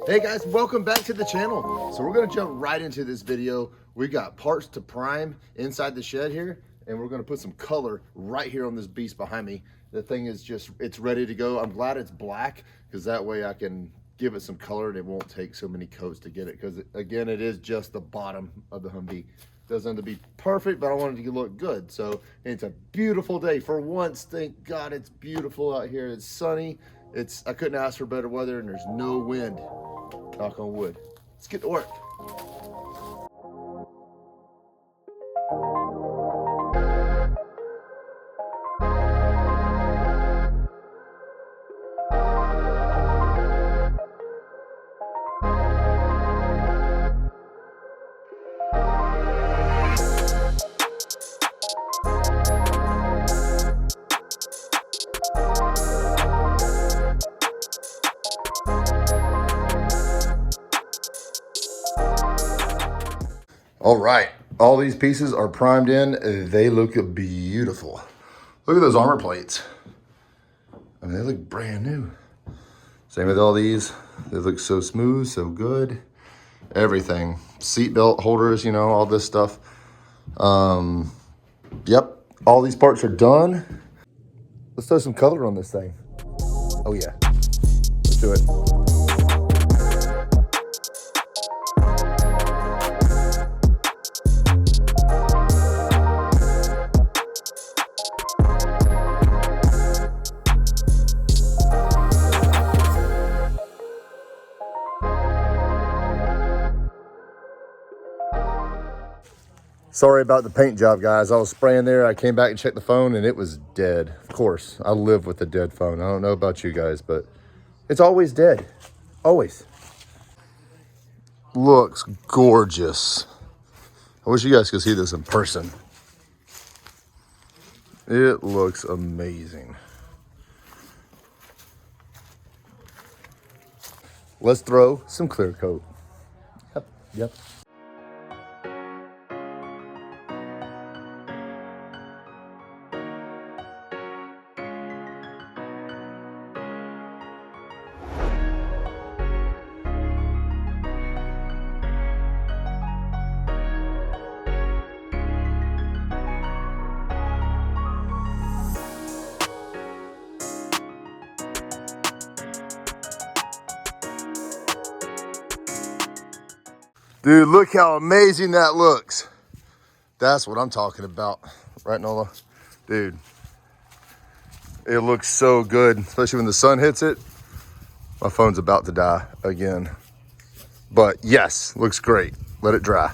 Hey guys, welcome back to the channel. So we're gonna jump right into this video. We got parts to prime inside the shed here, and we're gonna put some color right here on this beast behind me. The thing is just, it's ready to go. I'm glad it's black, because that way I can give it some color and it won't take so many coats to get it, because again, it is just the bottom of the Humvee. Doesn't have to be perfect, but I want it to look good. So it's a beautiful day. For once, thank God it's beautiful out here. It's sunny. I couldn't ask for better weather, and there's no wind. Knock on wood. Let's get to work. All right, all these pieces are primed in. They look beautiful. Look at those armor plates. I mean, they look brand new. Same with all these. They look so smooth, so good. Everything. Seatbelt holders, you know, all this stuff. Yep, all these parts are done. Let's throw some color on this thing. Oh yeah, let's do it. Sorry about the paint job, guys. I was spraying there. I came back and checked the phone and it was dead. Of course, I live with a dead phone. I don't know about you guys, but it's always dead. Always. Looks gorgeous. I wish you guys could see this in person. It looks amazing. Let's throw some clear coat. Yep. Dude, look how amazing that looks. That's what I'm talking about. Right, Nola? Dude, it looks so good, especially when the sun hits it. My phone's about to die again. But yes, looks great. Let it dry.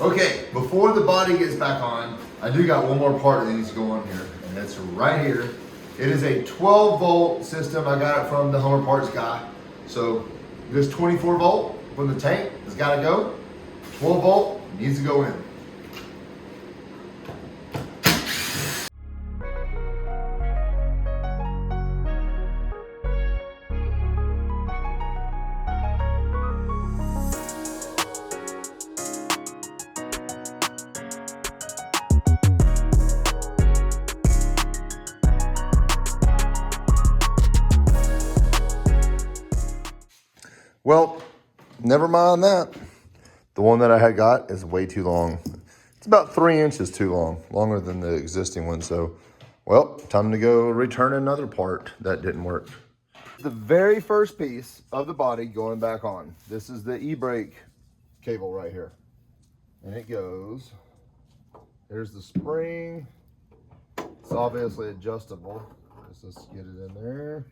Okay, before the body gets back on, I do got one more part that needs to go on here, and that's right here. It is a 12-volt system. I got it from the Homer Parts guy. So this 24-volt from the tank has got to go. 12-volt needs to go in. Well, never mind that. The one that I had got is way too long. It's about 3 inches too long, longer than the existing one. So, well, time to go return another part that didn't work. The very first piece of the body going back on. This is the e-brake cable right here. And it goes, there's the spring. It's obviously adjustable. Let's get it in there.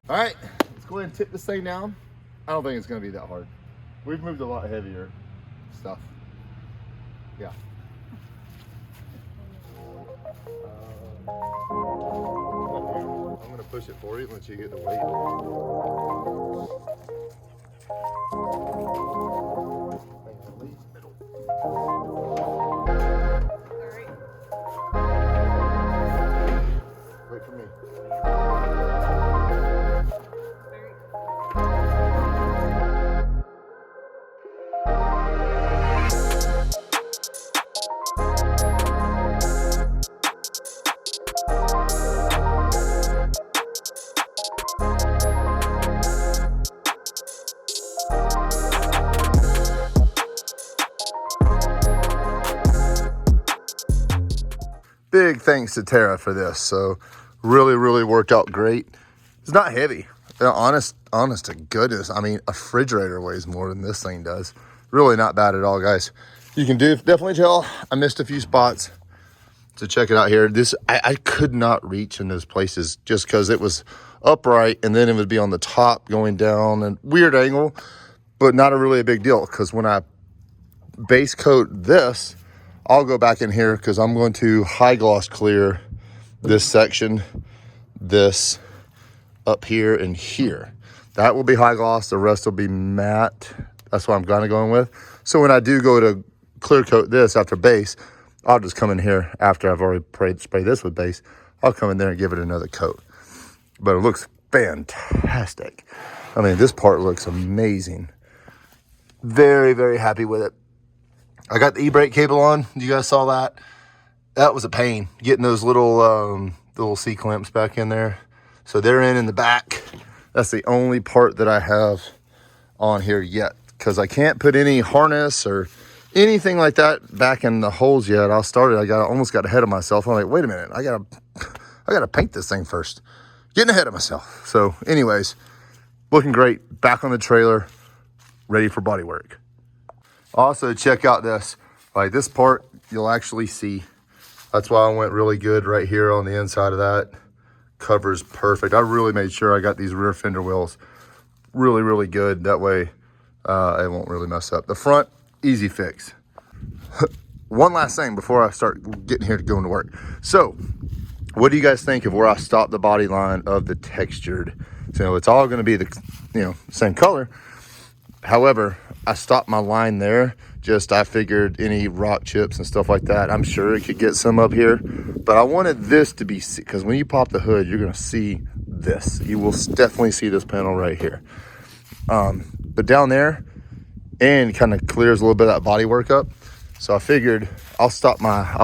All right, let's go ahead and tip this thing down. I don't think it's gonna be that hard. We've moved a lot heavier stuff. Yeah. push it for you once you get the weight. Wait for me. Big thanks to Tara for this. So really worked out great. It's not heavy. Honest to goodness. I mean, a refrigerator weighs more than this thing does. Really not bad at all, guys. You can definitely tell I missed a few spots. So check it out here. I could not reach in those places just because it was upright and then it would be on the top going down and weird angle, but not really a big deal because when I base coat this, I'll go back in here because I'm going to high gloss clear this section, this up here and here. That will be high gloss. The rest will be matte. That's what I'm kind of going with. So when I do go to clear coat this after base, I'll just come in here after I've already sprayed this with base. I'll come in there and give it another coat. But it looks fantastic. I mean, this part looks amazing. Very happy with it. I got the e-brake cable on. You guys saw that? That was a pain, getting those little C-clamps back in there. So they're in the back. That's the only part that I have on here yet because I can't put any harness or anything like that back in the holes yet. I almost got ahead of myself. I'm like, wait a minute, I gotta paint this thing first. Getting ahead of myself. So anyways, looking great. Back on the trailer, ready for body work. Also, check out this. Like this part, you'll actually see. That's why I went really good right here on the inside of that. Covers perfect. I really made sure I got these rear fender wheels really good. That way, it won't really mess up. The front, easy fix. One last thing before I start getting here to go into work. So, what do you guys think of where I stopped the body line of the textured? So it's all going to be the same color. However, I stopped my line there. I figured any rock chips and stuff like that, I'm sure it could get some up here. But I wanted this to be, because when you pop the hood, you're going to see this. You will definitely see this panel right here. But down there, and kind of clears a little bit of that body work up. So I figured I'll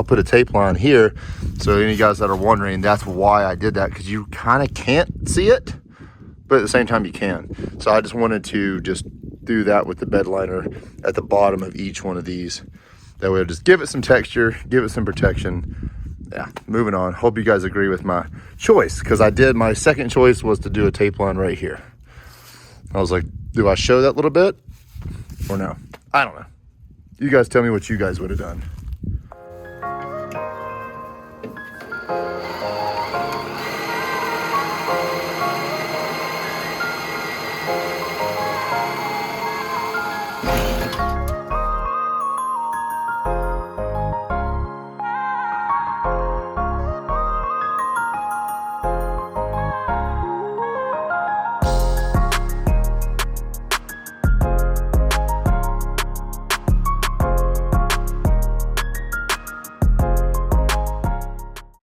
put a tape line here. So any of you guys that are wondering, that's why I did that, because you kind of can't see it, but at the same time you can. So I just wanted to just do that with the bed liner at the bottom of each one of these. That way I'll just give it some texture, give it some protection. Yeah, moving on. Hope you guys agree with my choice, because my second choice was to do a tape line right here. I was like, do I show that little bit or no? I don't know. You guys tell me what you guys would have done.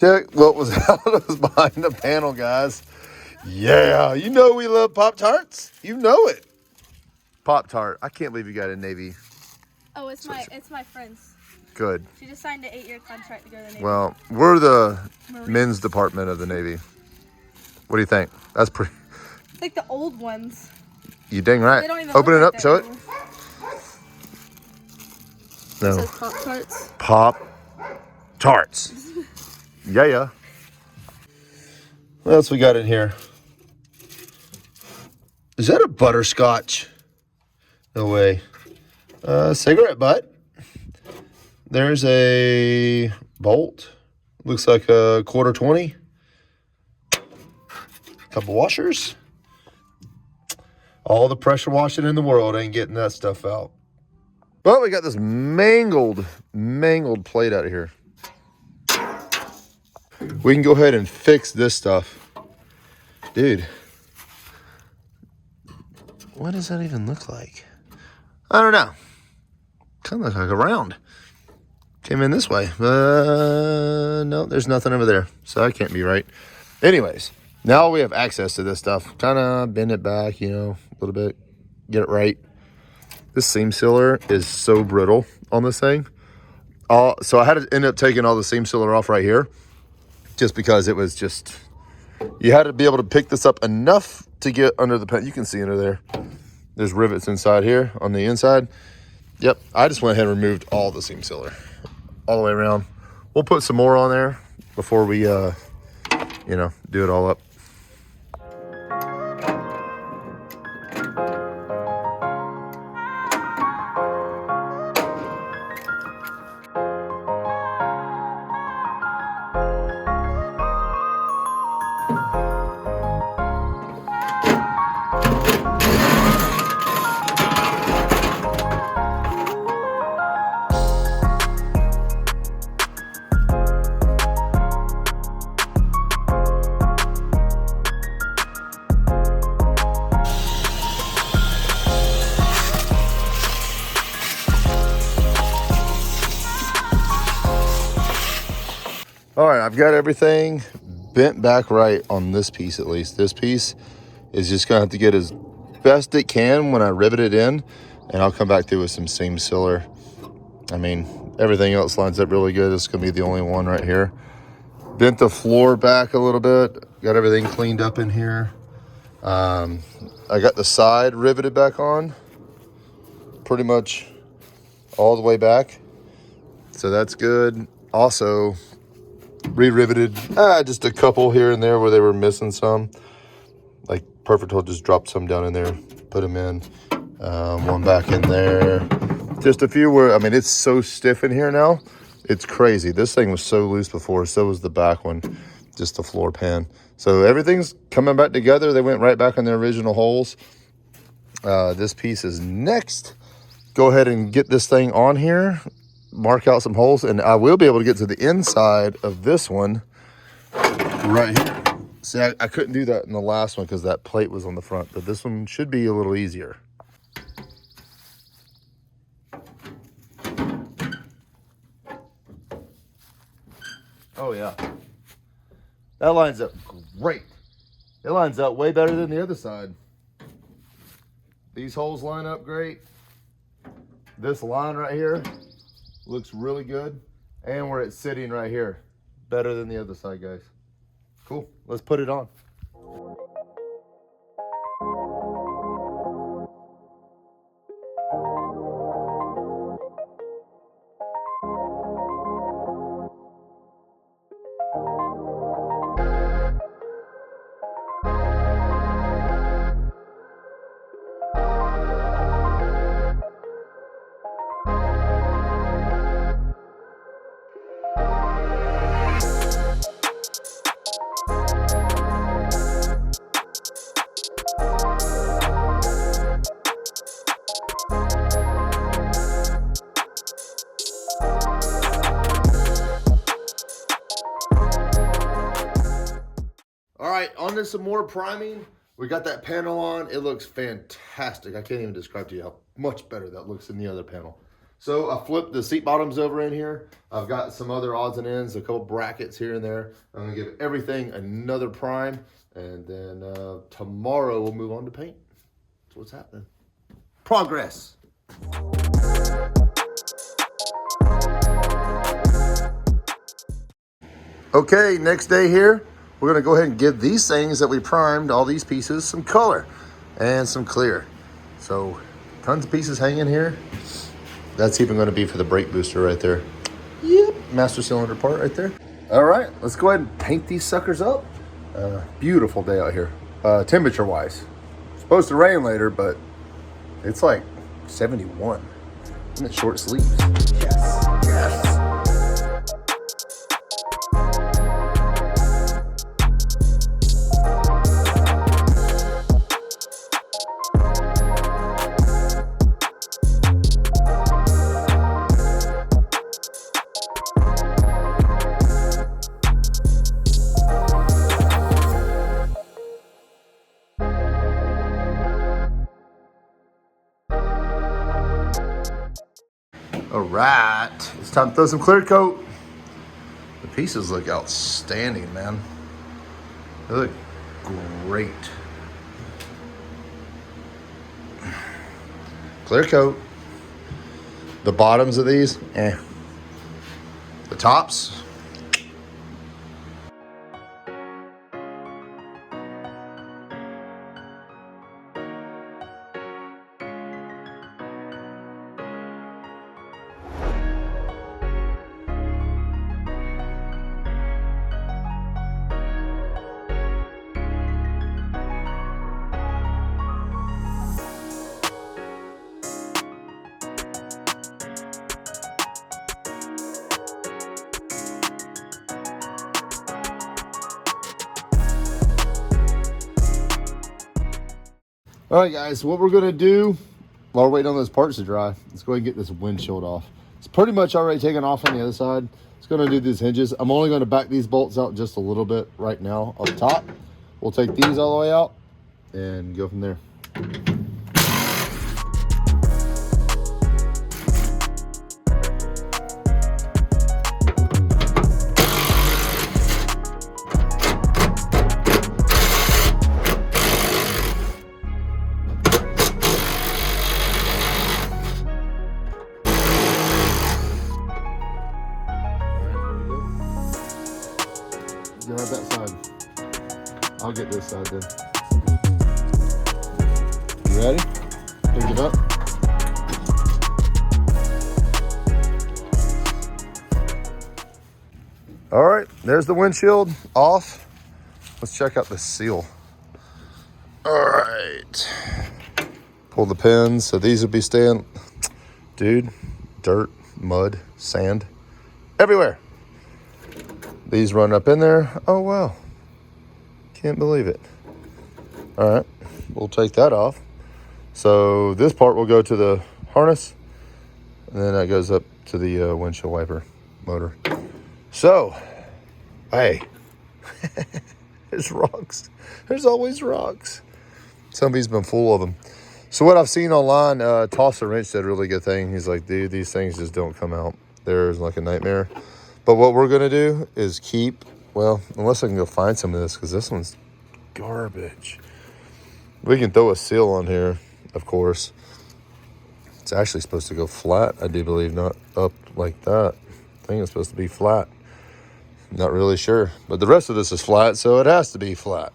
Check what was behind the panel, guys. Yeah, you know we love Pop-Tarts. You know it. Pop-Tart. I can't believe you got a Navy. Oh, it's my friend's. Good. She just signed an 8-year contract to go to the Navy. Well, we're the men's department of the Navy. What do you think? That's pretty. It's like the old ones. You dang right. They don't even Open it look up. Show anymore. it. No. It says Pop-Tarts. Pop-Tarts. Yeah. What else we got in here? Is that a butterscotch? No way. Cigarette butt. There's a bolt. Looks like a 1/4-20. Couple washers. All the pressure washing in the world ain't getting that stuff out. But we got this mangled plate out of here. We can go ahead and fix this stuff. Dude, what does that even look like? I don't know. Kind of looks like a round. Came in this way. No, there's nothing over there. So that can't be right. Anyways, now we have access to this stuff. Kind of bend it back, you know, a little bit. Get it right. This seam sealer is so brittle on this thing. So I had to end up taking all the seam sealer off right here. Just because it was just... You had to be able to pick this up enough to get under the pen. You can see under there. There's rivets inside here on the inside. Yep, I just went ahead and removed all the seam sealer all the way around. We'll put some more on there before we, you know, do it all up. All right, I've got everything bent back right on this piece at least. This piece is just gonna have to get as best it can when I rivet it in, and I'll come back through with some seam sealer. I mean, everything else lines up really good. This is gonna be the only one right here. Bent the floor back a little bit. Got everything cleaned up in here. I got the side riveted back on, pretty much all the way back. So that's good. Also, re-riveted just a couple here and there where they were missing some. Like Perfect Hole just dropped some down in there, put them in. One back in there. Just a few where, I mean, it's so stiff in here now. It's crazy. This thing was so loose before, so was the back one, just the floor pan. So everything's coming back together. They went right back in their original holes. This piece is next. Go ahead and get this thing on here. Mark out some holes, and I will be able to get to the inside of this one right here. See, I couldn't do that in the last one because that plate was on the front, but this one should be a little easier. Oh yeah, that lines up great. It lines up way better than the other side. These holes line up great. This line right here looks really good, and where it's sitting right here, better than the other side, guys. Cool, let's put it on. All right, on to some more priming. We got that panel on. It looks fantastic. I can't even describe to you how much better that looks than the other panel. So I flipped the seat bottoms over in here. I've got some other odds and ends, a couple brackets here and there. I'm gonna give everything another prime, and then tomorrow we'll move on to paint. That's what's happening. Progress. Okay, next day here. We're gonna go ahead and give these things that we primed, all these pieces, some color and some clear. So tons of pieces hanging here. That's even gonna be for the brake booster right there. Yep, master cylinder part right there. All right, let's go ahead and paint these suckers up. Beautiful day out here, temperature wise. Supposed to rain later, but it's like 71. And it's short sleeves. Yes, yes. right, it's time to throw some clear coat. The pieces look outstanding, man. They look great. Clear coat. The bottoms of these, eh. The tops, all right, guys, what we're gonna do while we're waiting on those parts to dry, let's go ahead and get this windshield off. It's pretty much already taken off on the other side. It's gonna do these hinges. I'm only gonna back these bolts out just a little bit right now up top. We'll take these all the way out and go from there. Grab that side. I'll get this side then. You ready? Pick it up. All right, there's the windshield off. Let's check out the seal. All right. Pull the pins. So these will be staying. Dude, dirt, mud, sand, everywhere. These run up in there. Oh, wow. Can't believe it. All right, we'll take that off. So this part will go to the harness, and then that goes up to the windshield wiper motor. So, hey, there's rocks. There's always rocks. Somebody's been full of them. So what I've seen online, Toss a Wrench said a really good thing. He's like, dude, these things just don't come out. There's like a nightmare. But what we're gonna do is keep, well, unless I can go find some of this, because this one's garbage. We can throw a seal on here, of course. It's actually supposed to go flat, I do believe, not up like that. I think it's supposed to be flat. Not really sure. But the rest of this is flat, so it has to be flat.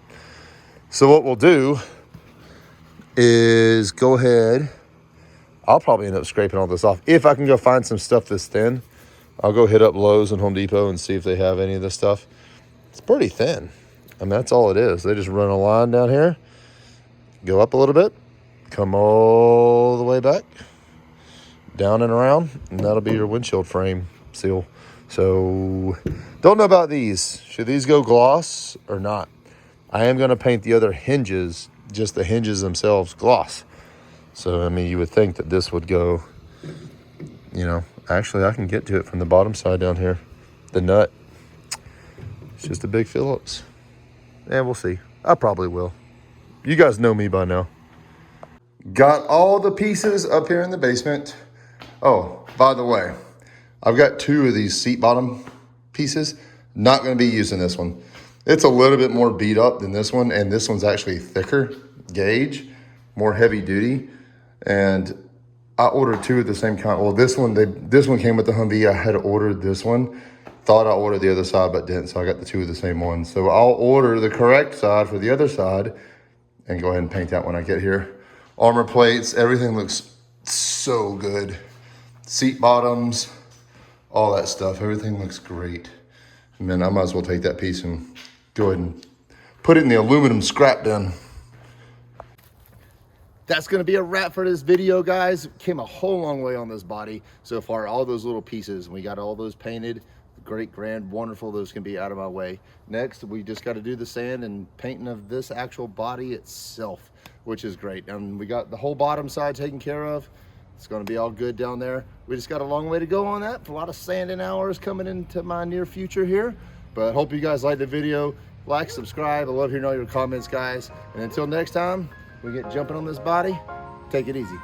So what we'll do is go ahead. I'll probably end up scraping all this off. If I can go find some stuff this thin, I'll go hit up Lowe's and Home Depot and see if they have any of this stuff. It's pretty thin. I mean, that's all it is. They just run a line down here, go up a little bit, come all the way back, down and around, and that'll be your windshield frame seal. So, don't know about these. Should these go gloss or not? I am going to paint the other hinges, just the hinges themselves, gloss. So, I mean, you would think that this would go, you know, actually, I can get to it from the bottom side down here. The nut. It's just a big Phillips. And we'll see. I probably will. You guys know me by now. Got all the pieces up here in the basement. Oh, by the way, I've got 2 of these seat bottom pieces. Not going to be using this one. It's a little bit more beat up than this one, and this one's actually thicker gauge, more heavy duty. And I ordered 2 of the same kind. Well, this one came with the Humvee. I had ordered this one. Thought I ordered the other side, but didn't. So I got the 2 of the same one. So I'll order the correct side for the other side and go ahead and paint that when I get here. Armor plates, everything looks so good. Seat bottoms, all that stuff. Everything looks great. And then I might as well take that piece and go ahead and put it in the aluminum scrap bin. That's going to be a wrap for this video, guys. Came a whole long way on this body so far. All those little pieces, we got all those painted. Great, grand, wonderful. Those can be out of my way. Next, we just got to do the sand and painting of this actual body itself, which is great. And we got the whole bottom side taken care of. It's going to be all good down there. We just got a long way to go on that. A lot of sanding hours coming into my near future here. But hope you guys liked the video. Like, subscribe. I love hearing all your comments, guys. And until next time, we get jumping on this body. Take it easy.